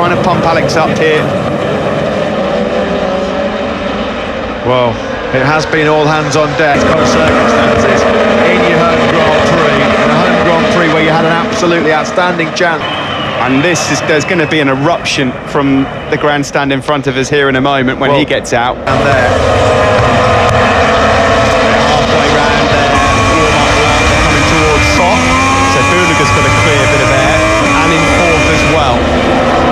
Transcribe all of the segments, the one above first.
trying to pump Alex up here. Well, it has been all hands on deck. It's kind of circumstances in your home Grand Prix, in a home Grand Prix where you had an absolutely outstanding chance. And there's going to be an eruption from the grandstand in front of us here in a moment when he gets out. And there. Halfway round there, coming towards soft. So Bulaga's got a clear bit of air, and in fourth as well.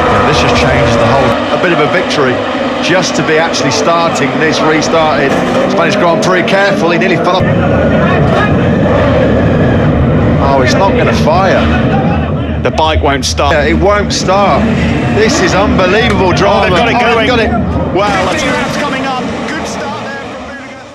Yeah, this just changes the whole. A bit of a victory just to be actually starting this restarted Spanish Grand Prix. Careful, he nearly fell off. Oh, it's not going to fire. The bike won't start. Yeah, it won't start. This is unbelievable drama. Oh, they've got it going. Got it. Wow. That's coming up. Good start there from Bulaga.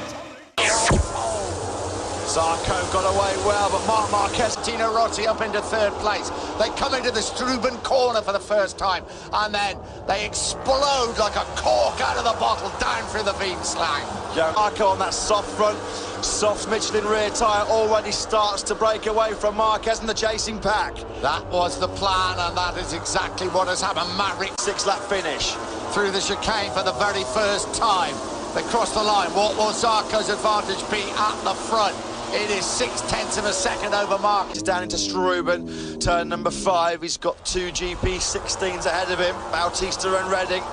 Zarco got away well, but Marc Marquez, Tino Rossi up into third place. They come into the Struben corner for the first time, and then they explode like a cork out of the bottle down through the Wienslang. Zarco on that soft front, soft Michelin rear tyre already starts to break away from Marquez and the chasing pack. That was the plan, and that is exactly what has happened. Maverick Six-lap finish. through the chicane for the very first time. They crossed the line. What will Zarco's advantage be at the front? It is 0.6 of a second over Mark. He's down into Struben, turn number 5. He's got 2 GP16s ahead of him, Bautista and Redding.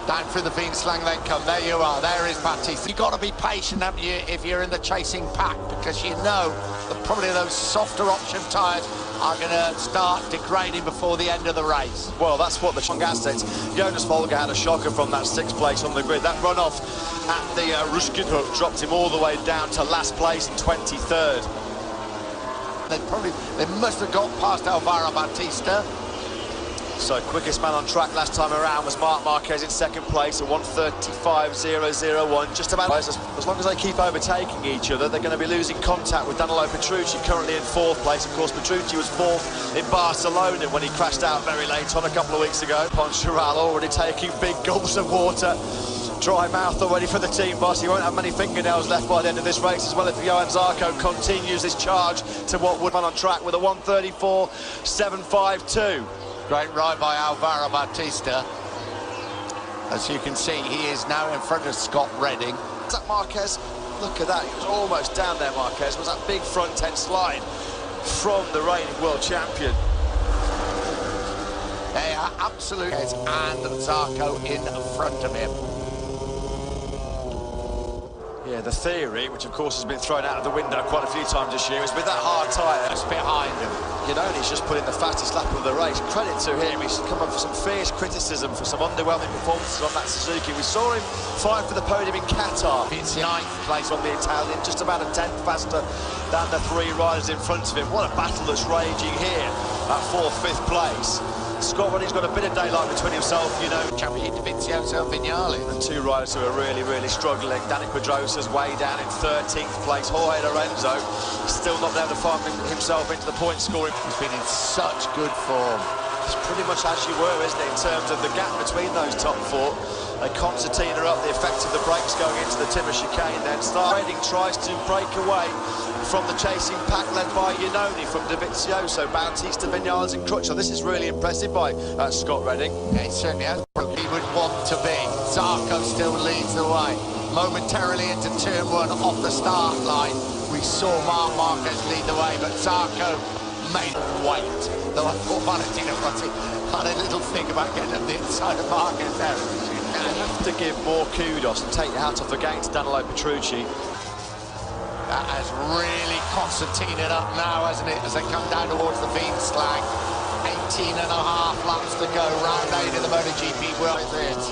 Down through the Wienslang they come. There you are. There is Bautista. You've got to be patient, haven't you, if you're in the chasing pack, because you know that probably those softer option tyres are going to start degrading before the end of the race. Well, that's what the strong assets. Jonas Folger had a shocker from that 6th place on the grid. That runoff at the Rushkin Hook dropped him all the way down to last place and 23rd. They must have got past Alvaro Bautista. So quickest man on track last time around was Marc Marquez in 2nd place at 1:35.001. Just about as long as they keep overtaking each other, they're going to be losing contact with Danilo Petrucci currently in 4th place. Of course, Petrucci was 4th in Barcelona when he crashed out very late on a couple of weeks ago. Poncharal already taking big gulps of water. Dry mouth already for the team boss. He won't have many fingernails left by the end of this race as well if Johan Zarco continues this charge to what would run on track with a 1:34.752. Great ride by Alvaro Bautista. As you can see, he is now in front of Scott Redding. Is that Marquez? Look at that, he was almost down there, Marquez. Was that big front end slide from the reigning world champion. They are absolutely, and Zarco in front of him. Yeah, the theory, which of course has been thrown out of the window quite a few times this year, is with that hard tyre just behind him. You know, he's just put in the fastest lap of the race. Credit to him, he's come up for some fierce criticism for some underwhelming performances on that Suzuki. We saw him fight for the podium in Qatar. It's 9th place on the Italian, just about a 10th faster than the 3 riders in front of him. What a battle that's raging here at 4th, 5th place. Scott Redding's got a bit of daylight between himself, you know. Champion Davizioso and Vignali. And 2 riders who are really, really struggling. Danny Pedrosa's way down in 13th place. Jorge Lorenzo still not able to find himself into the point scoring. He's been in such good form. It's pretty much as you were, isn't it, in terms of the gap between those top 4. A concertina up, the effect of the brakes going into the Timmer chicane then. Redding tries to break away from the chasing pack led by Iannone from Davizioso, Bautista, Viñales and Crutchlow. This is really impressive by Scott Redding. Yeah, he certainly has. He would want to be. Zarco still leads the way. Momentarily into turn 1 off the start line. We saw Marc Marquez lead the way, but Zarco made him wait. Though I thought Valentino Rossi had a little think about getting up the inside of Marquez there. You have to give more kudos and take your hat off against Danilo Petrucci. That has really concertinaed up now, hasn't it, as they come down towards the Wienslang. 18.5 laps to go, round 8 of the Motogp World Series.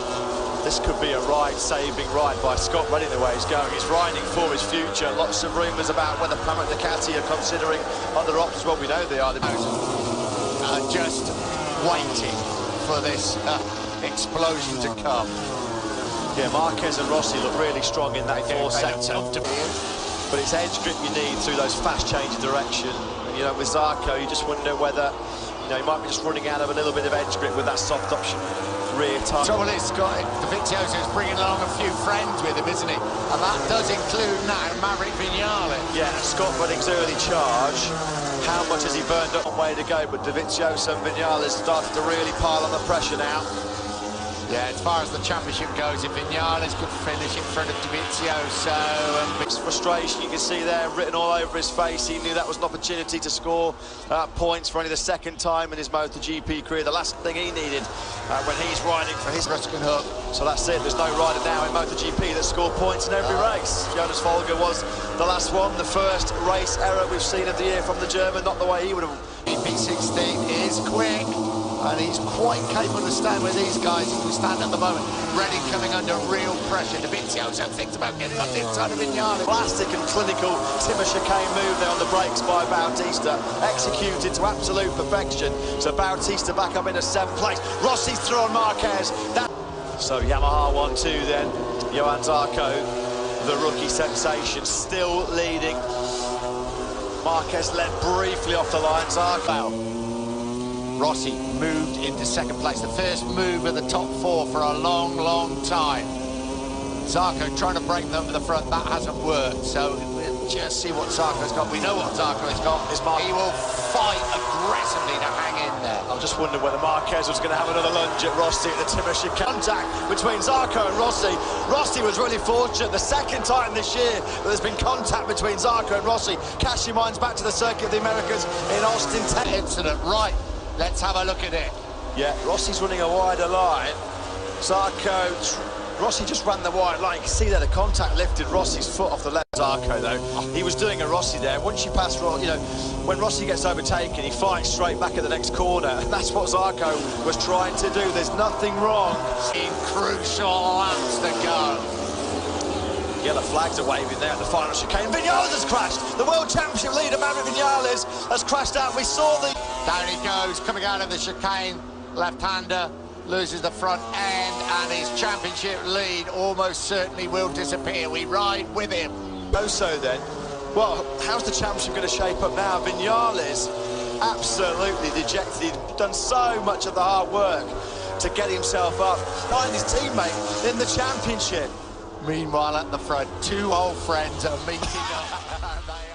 This could be a ride-saving ride by Scott Redding the way he's going. He's riding for his future. Lots of rumours about whether Pramac Ducati are considering other options. Well, we know they are. Just waiting for this explosion to come. Yeah, Marquez and Rossi look really strong in that 4th sector. But it's edge grip you need through those fast change of direction. And, you know, with Zarco, you just wonder whether, you know, he might be just running out of a little bit of edge grip with that soft option rear tyre. Trouble is, Scott, Davizioso is bringing along a few friends with him, isn't he? And that does include now Maverick Vignali. Yeah, Scott Redding's early charge how much has he burned up? One way to go, but Dovizioso and Vinales started to really pile on the pressure now. Yeah, as far as the championship goes, if Vinales could finish in front of Dovizioso, It's frustration you can see there written all over his face. He knew that was an opportunity to score points for only the second time in his MotoGP career. The last thing he needed when he's riding for his Ruskin hook. So that's it, there's no rider now in MotoGP that scored points in every race. Jonas Folger was the last one, the first race error we've seen of the year from the German, not the way he would have. GP16 is quick. And he's quite capable to stand with these guys as we stand at the moment. Ready coming under real pressure. Dovizioso thinks about getting up inside of Vinales. Plastic and clinical timber chicane move there on the brakes by Bautista, executed to absolute perfection. So Bautista back up into 7th place. Rossi's through on Marquez. So Yamaha 1-2 then. Johan Zarco, the rookie sensation, still leading. Marquez led briefly off the line. Zarco. Rossi moved into 2nd place, the first move of the top 4 for a long, long time. Zarco trying to break them to the front, that hasn't worked, so we'll just see what Zarco's got. We know what Zarco has got. He will fight aggressively to hang in there. I just wondered whether Marquez was going to have another lunge at Rossi at the timber chicane. Contact between Zarco and Rossi. Rossi was really fortunate the second time this year that there's been contact between Zarco and Rossi. Cash your minds back to the Circuit of the Americas in Austin, Texas. Incident, right. Let's have a look at it. Yeah, Rossi's running a wider line. Zarco, Rossi just ran the wide line. You can see there the contact lifted Rossi's foot off the left. Zarco though, he was doing a Rossi there. Once you pass, you know, when Rossi gets overtaken, he fights straight back at the next corner. And that's what Zarco was trying to do. There's nothing wrong. In crucial laps to go. Yellow flags are waving there at the final chicane. Vinales has crashed. The World Championship leader, Maverick Vinales, has crashed out. We saw the... Down he goes, coming out of the chicane. Left-hander loses the front end, and his championship lead almost certainly will disappear. We ride with him. So then, well, how's the championship going to shape up now? Vinales absolutely dejected. He'd done so much of the hard work to get himself up, find his teammate in the championship. Meanwhile, at the front, 2 old friends are meeting up.